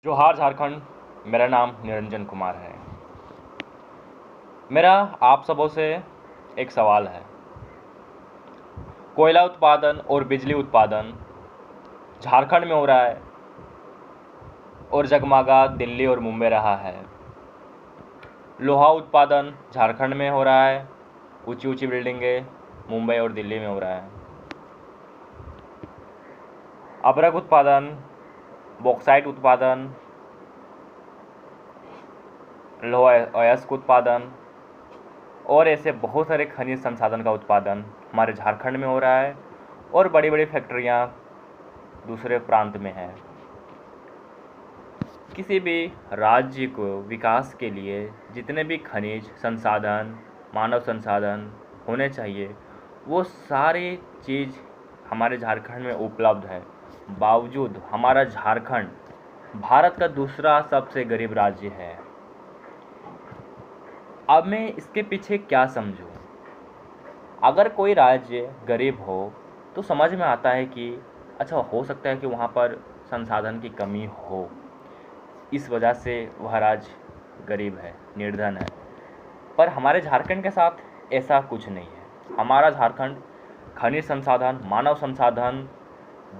जोहार झारखंड। मेरा नाम निरंजन कुमार है। मेरा आप सबों से एक सवाल है। कोयला उत्पादन और बिजली उत्पादन झारखंड में हो रहा है और जगमगा दिल्ली और मुंबई रहा है। लोहा उत्पादन झारखंड में हो रहा है, ऊंची ऊंची बिल्डिंगें मुंबई और दिल्ली में हो रहा है। अभ्रक उत्पादन, बॉक्साइट उत्पादन, लोहा अयस्क उत्पादन और ऐसे बहुत सारे खनिज संसाधन का उत्पादन हमारे झारखंड में हो रहा है और बड़ी बड़ी फैक्ट्रियां दूसरे प्रांत में हैं। किसी भी राज्य को विकास के लिए जितने भी खनिज संसाधन, मानव संसाधन होने चाहिए, वो सारी चीज़ हमारे झारखंड में उपलब्ध है। बावजूद हमारा झारखंड भारत का दूसरा सबसे गरीब राज्य है। अब मैं इसके पीछे क्या समझूं? अगर कोई राज्य गरीब हो तो समझ में आता है कि अच्छा, हो सकता है कि वहाँ पर संसाधन की कमी हो, इस वजह से वह राज्य गरीब है, निर्धन है। पर हमारे झारखंड के साथ ऐसा कुछ नहीं है। हमारा झारखंड खनिज संसाधन, मानव संसाधन,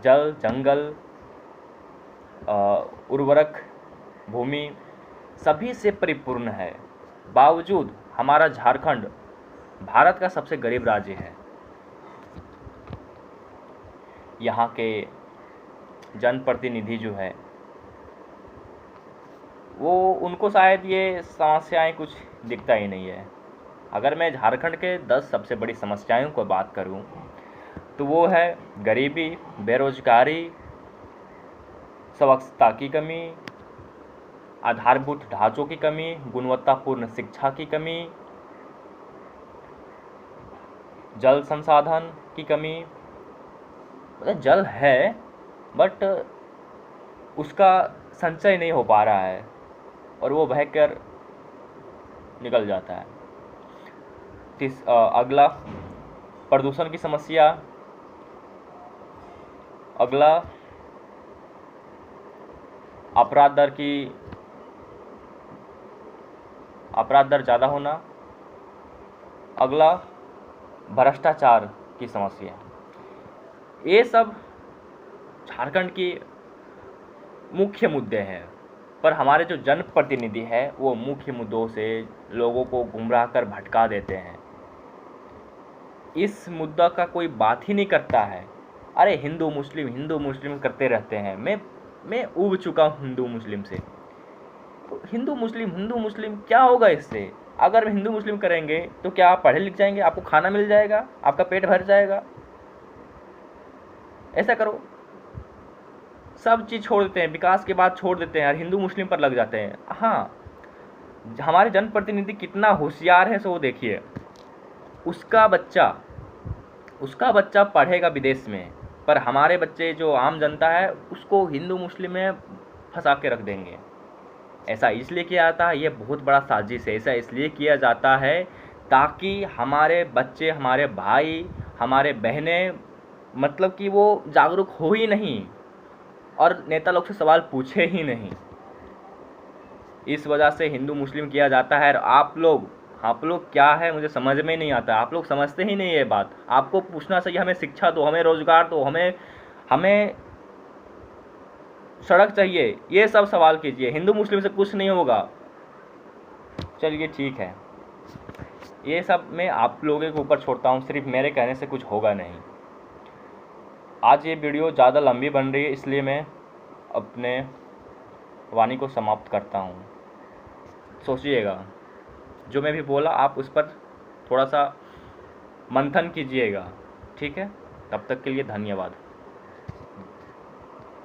जल, जंगल, उर्वरक भूमि सभी से परिपूर्ण है। बावजूद हमारा झारखंड भारत का सबसे गरीब राज्य है। यहाँ के जनप्रतिनिधि जो है वो, उनको शायद ये समस्याएं कुछ दिखता ही नहीं है। अगर मैं झारखंड के 10 सबसे बड़ी समस्याओं को बात करूं तो वो है गरीबी, बेरोजगारी, स्वच्छता की कमी, आधारभूत ढांचों की कमी, गुणवत्तापूर्ण शिक्षा की कमी, जल संसाधन की कमी। मतलब जल है बट उसका संचय नहीं हो पा रहा है और वो बहकर निकल जाता है। अगला प्रदूषण की समस्या। अगला अपराध दर ज़्यादा होना। अगला भ्रष्टाचार की समस्या। ये सब झारखंड की मुख्य मुद्दे हैं, पर हमारे जो जनप्रतिनिधि है वो मुख्य मुद्दों से लोगों को गुमराह कर भटका देते हैं। इस मुद्दा का कोई बात ही नहीं करता है। अरे हिंदू मुस्लिम करते रहते हैं। मैं ऊब चुका हूँ हिंदू मुस्लिम से। तो हिंदू मुस्लिम क्या होगा इससे? अगर हिंदू मुस्लिम करेंगे तो क्या आप पढ़े लिख जाएंगे? आपको खाना मिल जाएगा? आपका पेट भर जाएगा? ऐसा करो। सब चीज़ छोड़ देते हैं, विकास के बाद छोड़ देते हैं और हिंदू मुस्लिम पर लग जाते हैं। हाँ, हमारे जनप्रतिनिधि कितना होशियार है सो वो देखिए। उसका बच्चा पढ़ेगा विदेश में, पर हमारे बच्चे जो आम जनता है उसको हिंदू मुस्लिम में फंसा के रख देंगे। ऐसा इसलिए किया जाता है, ये बहुत बड़ा साजिश है। ऐसा इसलिए किया जाता है ताकि हमारे बच्चे, हमारे भाई, हमारे बहनें, मतलब कि वो जागरूक हो ही नहीं और नेता लोग से सवाल पूछे ही नहीं। इस वजह से हिंदू मुस्लिम किया जाता है। और आप लोग क्या है मुझे समझ में नहीं आता। आप लोग समझते ही नहीं ये बात। आपको पूछना चाहिए हमें शिक्षा दो, हमें रोजगार दो, हमें सड़क चाहिए। ये सब सवाल कीजिए। हिंदू मुस्लिम से कुछ नहीं होगा। चलिए ठीक है, ये सब मैं आप लोगों के ऊपर छोड़ता हूँ। सिर्फ मेरे कहने से कुछ होगा नहीं। आज ये वीडियो ज़्यादा लंबी बन रही है, इसलिए मैं अपने वाणी को समाप्त करता हूँ। सोचिएगा, जो मैं भी बोला आप उस पर थोड़ा सा मंथन कीजिएगा। ठीक है, तब तक के लिए धन्यवाद।